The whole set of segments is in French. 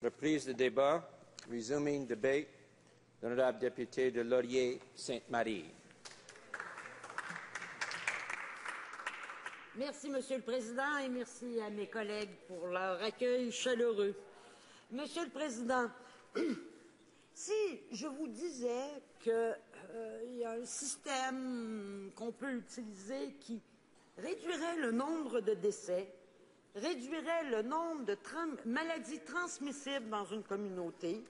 Reprise du débat. Resuming debate. L'honorable député de Laurier-Sainte-Marie. Merci, Monsieur le Président, et merci à mes collègues pour leur accueil chaleureux. Monsieur le Président, si je vous disais qu'il y a un système qu'on peut utiliser qui réduirait le nombre de décès, réduirait le nombre de maladies transmissibles dans une communauté,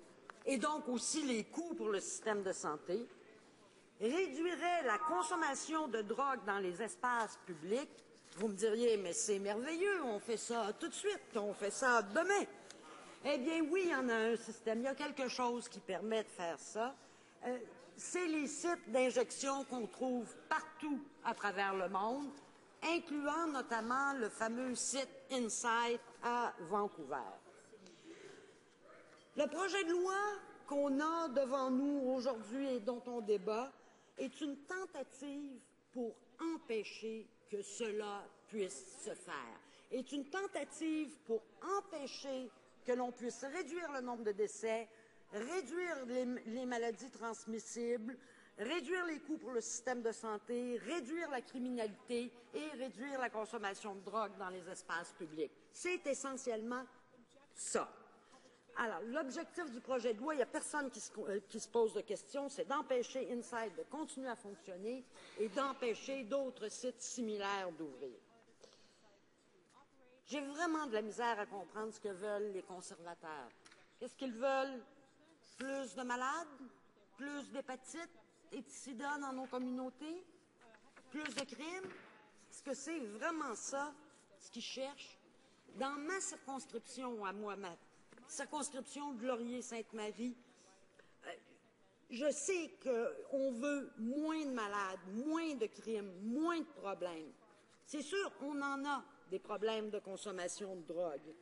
et donc aussi les coûts pour le système de santé, réduirait la consommation de drogue dans les espaces publics, vous me diriez, mais c'est merveilleux, on fait ça tout de suite, on fait ça demain. Eh bien oui, il y en a un système, il y a quelque chose qui permet de faire ça. C'est les sites d'injection qu'on trouve partout à travers le monde, incluant notamment le fameux site Insite à Vancouver. Le projet de loi qu'on a devant nous aujourd'hui et dont on débat est une tentative pour empêcher que cela puisse se faire, est une tentative pour empêcher que l'on puisse réduire le nombre de décès, réduire les maladies transmissibles, réduire les coûts pour le système de santé, réduire la criminalité et réduire la consommation de drogue dans les espaces publics. C'est essentiellement ça. Alors, l'objectif du projet de loi, il n'y a personne qui se pose de questions, c'est d'empêcher Insite de continuer à fonctionner et d'empêcher d'autres sites similaires d'ouvrir. J'ai vraiment de la misère à comprendre ce que veulent les conservateurs. Qu'est-ce qu'ils veulent? Plus de malades? Plus d'hépatite et de sida dans nos communautés? Plus de crimes? Est-ce que c'est vraiment ça ce qu'ils cherchent? Dans ma circonscription à moi, ma circonscription de Laurier-Sainte-Marie, je sais qu'on veut moins de malades, moins de crimes, moins de problèmes. C'est sûr, on en a des problèmes de consommation de drogue.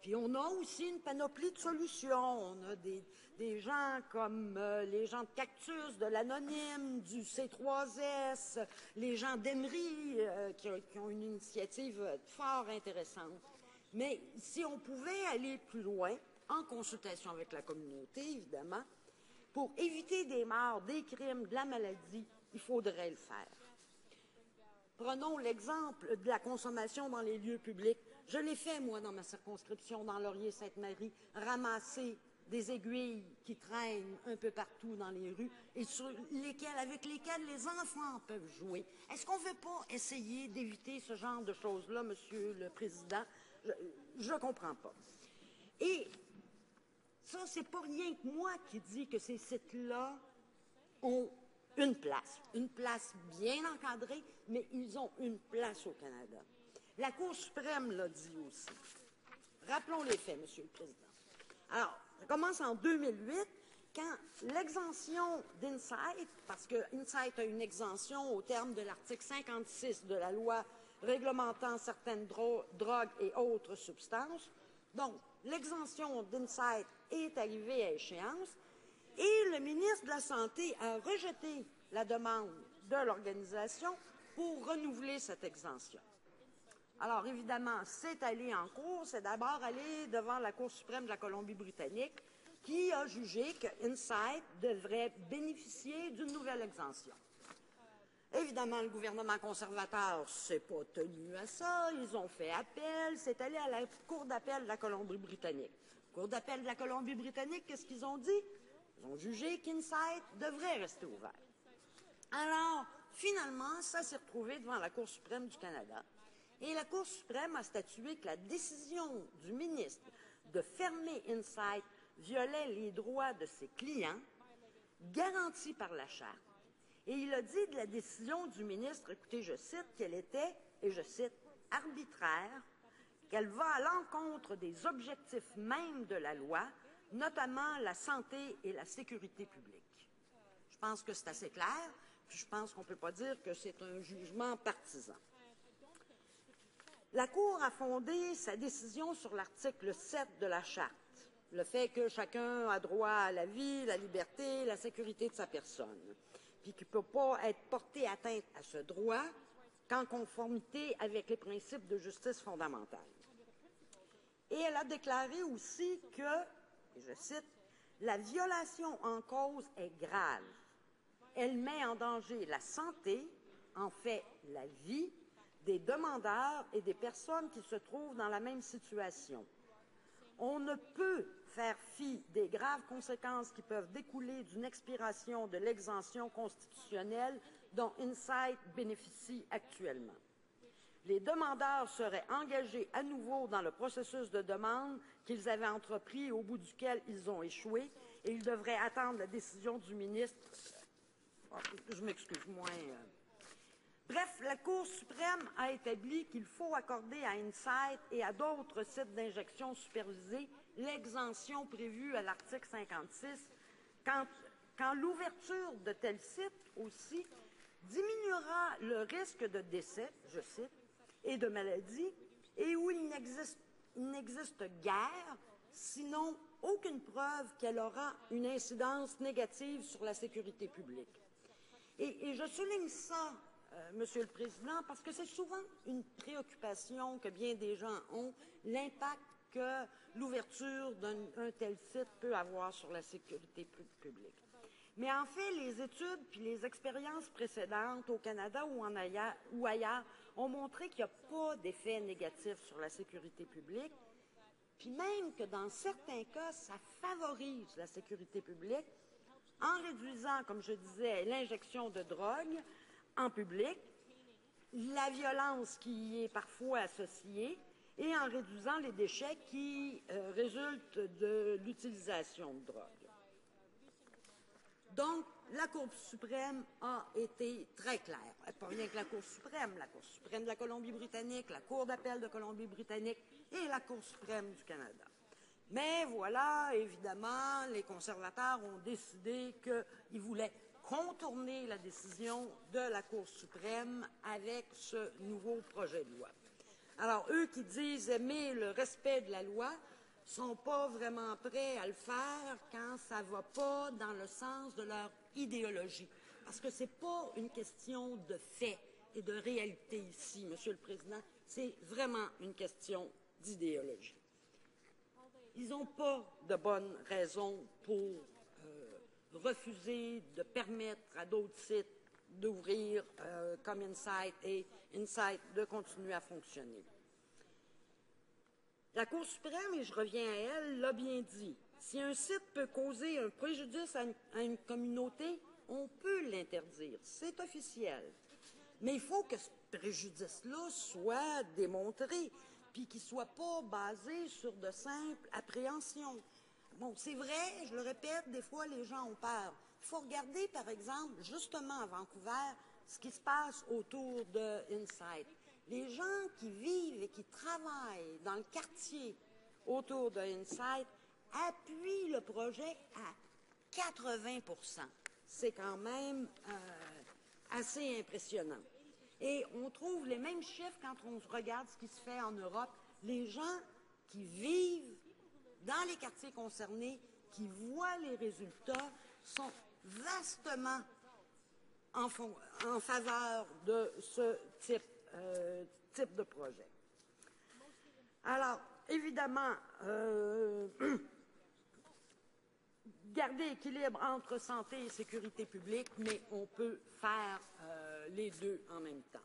Puis on a aussi une panoplie de solutions. On a des gens comme les gens de Cactus, de l'Anonyme, du C3S, les gens d'Emery qui ont une initiative fort intéressante. Mais si on pouvait aller plus loin, en consultation avec la communauté, évidemment, pour éviter des morts, des crimes, de la maladie, il faudrait le faire. Prenons l'exemple de la consommation dans les lieux publics. Je l'ai fait, moi, dans ma circonscription, dans Laurier-Sainte-Marie, ramasser des aiguilles qui traînent un peu partout dans les rues et avec lesquelles les enfants peuvent jouer. Est-ce qu'on ne veut pas essayer d'éviter ce genre de choses-là, Monsieur le Président? Je ne comprends pas. Et ça, c'est pas rien que moi qui dis que ces sites-là ont une place bien encadrée, mais ils ont une place au Canada. La Cour suprême l'a dit aussi. Rappelons les faits, Monsieur le Président. Alors, ça commence en 2008, quand l'exemption d'Insight, parce que Insight a une exemption au terme de l'article 56 de la loi réglementant certaines drogues et autres substances. Donc, l'exemption d'Insight est arrivée à échéance et le ministre de la Santé a rejeté la demande de l'organisation pour renouveler cette exemption. Alors, évidemment, c'est allé en cours, c'est d'abord allé devant la Cour suprême de la Colombie-Britannique qui a jugé que Insight devrait bénéficier d'une nouvelle exemption. Évidemment, le gouvernement conservateur s'est pas tenu à ça. Ils ont fait appel. C'est allé à la Cour d'appel de la Colombie-Britannique. Cour d'appel de la Colombie-Britannique, qu'est-ce qu'ils ont dit? Ils ont jugé qu'Insight devrait rester ouvert. Alors, finalement, ça s'est retrouvé devant la Cour suprême du Canada. Et la Cour suprême a statué que la décision du ministre de fermer Insight violait les droits de ses clients, garantis par la Charte. Et il a dit de la décision du ministre, écoutez, je cite, qu'elle était, et je cite, arbitraire, qu'elle va à l'encontre des objectifs mêmes de la loi, notamment la santé et la sécurité publique. Je pense que c'est assez clair, puis je pense qu'on ne peut pas dire que c'est un jugement partisan. La Cour a fondé sa décision sur l'article 7 de la Charte, le fait que chacun a droit à la vie, la liberté, la sécurité de sa personne, puis qu'il ne peut pas être porté atteinte à ce droit qu'en conformité avec les principes de justice fondamentale. Et elle a déclaré aussi que, et je cite, « La violation en cause est grave. Elle met en danger la santé, en fait la vie, des demandeurs et des personnes qui se trouvent dans la même situation. On ne peut faire fi des graves conséquences qui peuvent découler d'une expiration de l'exemption constitutionnelle dont Insight bénéficie actuellement. Les demandeurs seraient engagés à nouveau dans le processus de demande qu'ils avaient entrepris et au bout duquel ils ont échoué, et ils devraient attendre la décision du ministre. Je m'excuse, Bref, la Cour suprême a établi qu'il faut accorder à Insight et à d'autres sites d'injection supervisés l'exemption prévue à l'article 56 quand l'ouverture de tels sites aussi diminuera le risque de décès, je cite, et de maladie, et où il n'existe guère, sinon aucune preuve qu'elle aura une incidence négative sur la sécurité publique. Et je souligne ça, Monsieur le Président, parce que c'est souvent une préoccupation que bien des gens ont, l'impact que l'ouverture d'un tel site peut avoir sur la sécurité publique. Mais en fait, les études puis les expériences précédentes au Canada ou ailleurs ont montré qu'il n'y a pas d'effet négatif sur la sécurité publique, puis même que dans certains cas, ça favorise la sécurité publique en réduisant, comme je disais, l'injection de drogue en public, la violence qui y est parfois associée, et en réduisant les déchets qui résultent de l'utilisation de drogue. Donc, la Cour suprême a été très claire. Pas rien que la Cour suprême de la Colombie-Britannique, la Cour d'appel de Colombie-Britannique et la Cour suprême du Canada. Mais voilà, évidemment, les conservateurs ont décidé qu'ils voulaient contourner la décision de la Cour suprême avec ce nouveau projet de loi. Alors, eux qui disent aimer le respect de la loi ne sont pas vraiment prêts à le faire quand ça ne va pas dans le sens de leur idéologie. Parce que ce n'est pas une question de fait et de réalité ici, Monsieur le Président, c'est vraiment une question d'idéologie. Ils n'ont pas de bonnes raisons pour refuser de permettre à d'autres sites d'ouvrir comme Insight et Insight de continuer à fonctionner. La Cour suprême, et je reviens à elle, l'a bien dit. Si un site peut causer un préjudice à une communauté, on peut l'interdire. C'est officiel. Mais il faut que ce préjudice-là soit démontré, puis qu'il ne soit pas basé sur de simples appréhensions. Bon, c'est vrai, je le répète, des fois les gens ont peur. Il faut regarder, par exemple, justement à Vancouver, ce qui se passe autour de Insight. Les gens qui vivent et qui travaillent dans le quartier autour de Insight appuient le projet à 80%. C'est quand même assez impressionnant. Et on trouve les mêmes chiffres quand on regarde ce qui se fait en Europe. Les gens qui vivent dans les quartiers concernés, qui voient les résultats, sont vastement en faveur de ce type de projet. Alors, évidemment, garder équilibre entre santé et sécurité publique, mais on peut faire les deux en même temps.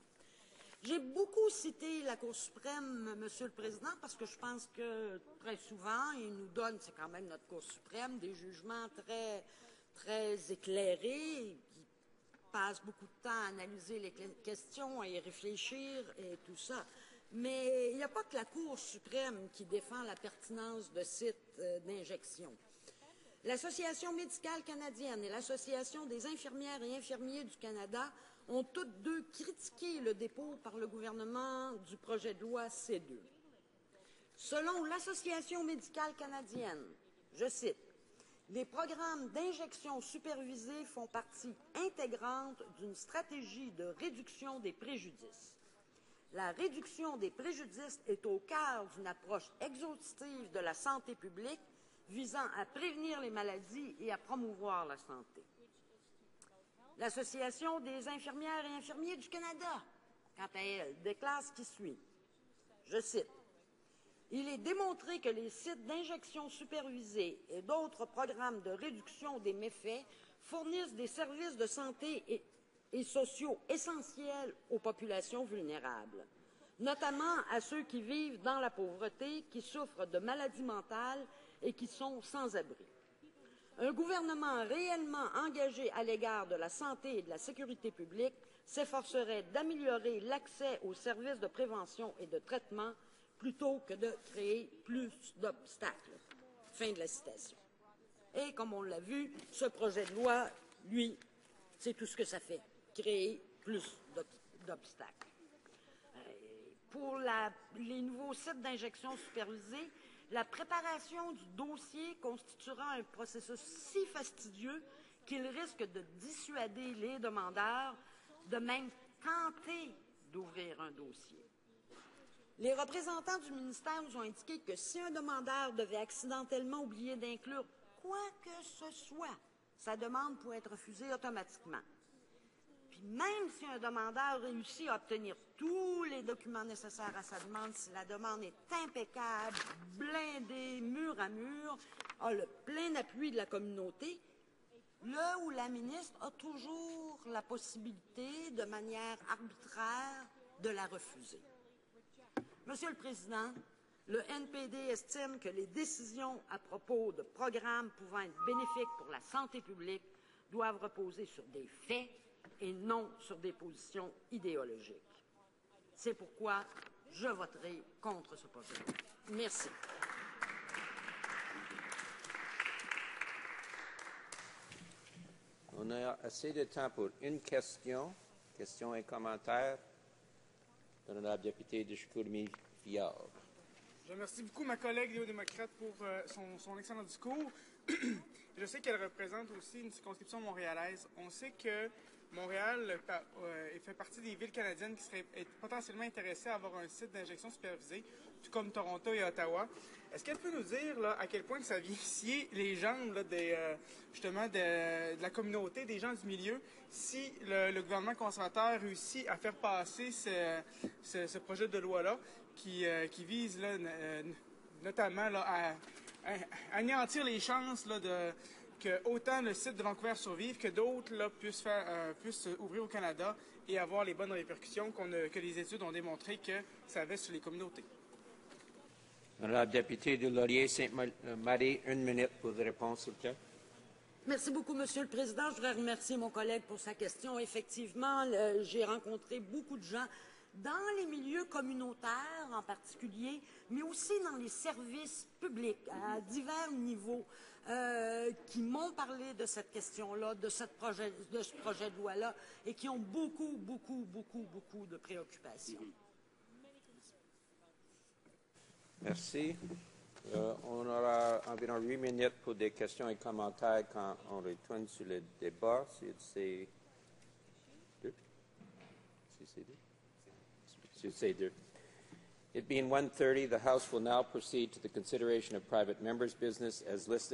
J'ai beaucoup cité la Cour suprême, Monsieur le Président, parce que je pense que très souvent, il nous donne, c'est quand même notre Cour suprême, des jugements très, très éclairés, qui passent beaucoup de temps à analyser les questions, à y réfléchir et tout ça. Mais il n'y a pas que la Cour suprême qui défend la pertinence de sites d'injection. L'Association médicale canadienne et l'Association des infirmières et infirmiers du Canada ont toutes deux critiqué le dépôt par le gouvernement du projet de loi C2. Selon l'Association médicale canadienne, je cite, « Les programmes d'injection supervisés font partie intégrante d'une stratégie de réduction des préjudices. La réduction des préjudices est au cœur d'une approche exhaustive de la santé publique visant à prévenir les maladies et à promouvoir la santé. » L'Association des infirmières et infirmiers du Canada, quant à elle, déclare ce qui suit. Je cite. Il est démontré que les sites d'injection supervisée et d'autres programmes de réduction des méfaits fournissent des services de santé et sociaux essentiels aux populations vulnérables, notamment à ceux qui vivent dans la pauvreté, qui souffrent de maladies mentales et qui sont sans abri. Un gouvernement réellement engagé à l'égard de la santé et de la sécurité publique s'efforcerait d'améliorer l'accès aux services de prévention et de traitement plutôt que de créer plus d'obstacles. Fin de la citation. Et comme on l'a vu, ce projet de loi, lui, c'est tout ce que ça fait, créer plus d'obstacles. Pour les nouveaux sites d'injection supervisés, la préparation du dossier constituera un processus si fastidieux qu'il risque de dissuader les demandeurs de même tenter d'ouvrir un dossier. Les représentants du ministère nous ont indiqué que si un demandeur devait accidentellement oublier d'inclure quoi que ce soit, sa demande pourrait être refusée automatiquement. Puis même si un demandeur réussit à obtenir tous les documents nécessaires à sa demande, si la demande est impeccable, blindée, mur à mur, a le plein appui de la communauté, le ou la ministre a toujours la possibilité, de manière arbitraire, de la refuser. Monsieur le Président, le NPD estime que les décisions à propos de programmes pouvant être bénéfiques pour la santé publique doivent reposer sur des faits et non sur des positions idéologiques. C'est pourquoi je voterai contre ce projet de loi. Merci. On a assez de temps pour une question. Questions et commentaires. L'honorable député de Chicoutimi-Fillard. Je remercie beaucoup ma collègue néo-démocrate pour son excellent discours. Je sais qu'elle représente aussi une circonscription montréalaise. On sait que Montréal fait partie des villes canadiennes qui seraient potentiellement intéressées à avoir un site d'injection supervisé, tout comme Toronto et Ottawa. Est-ce qu'elle peut nous dire là, à quel point que ça vient scier les jambes là, justement de la communauté, des gens du milieu, si le gouvernement conservateur réussit à faire passer ce projet de loi-là qui vise là, notamment là, à anéantir les chances là, que autant le site de Vancouver survive que d'autres là, puissent ouvrir au Canada et avoir les bonnes répercussions que les études ont démontré que ça avait sur les communautés. Honorable député de Laurier-Sainte-Marie, 1 minute pour réponse, s'il vous plaît. Merci beaucoup, Monsieur le Président. Je voudrais remercier mon collègue pour sa question. Effectivement, j'ai rencontré beaucoup de gens dans les milieux communautaires en particulier, mais aussi dans les services publics à divers niveaux qui m'ont parlé de cette question-là, de ce projet de loi-là et qui ont beaucoup de préoccupations. Merci. On aura environ 8 minutes pour des questions et commentaires quand on retourne sur le débat. C'est deux? C'est deux. It being 1:30, the House will now proceed to the consideration of private members' business as listed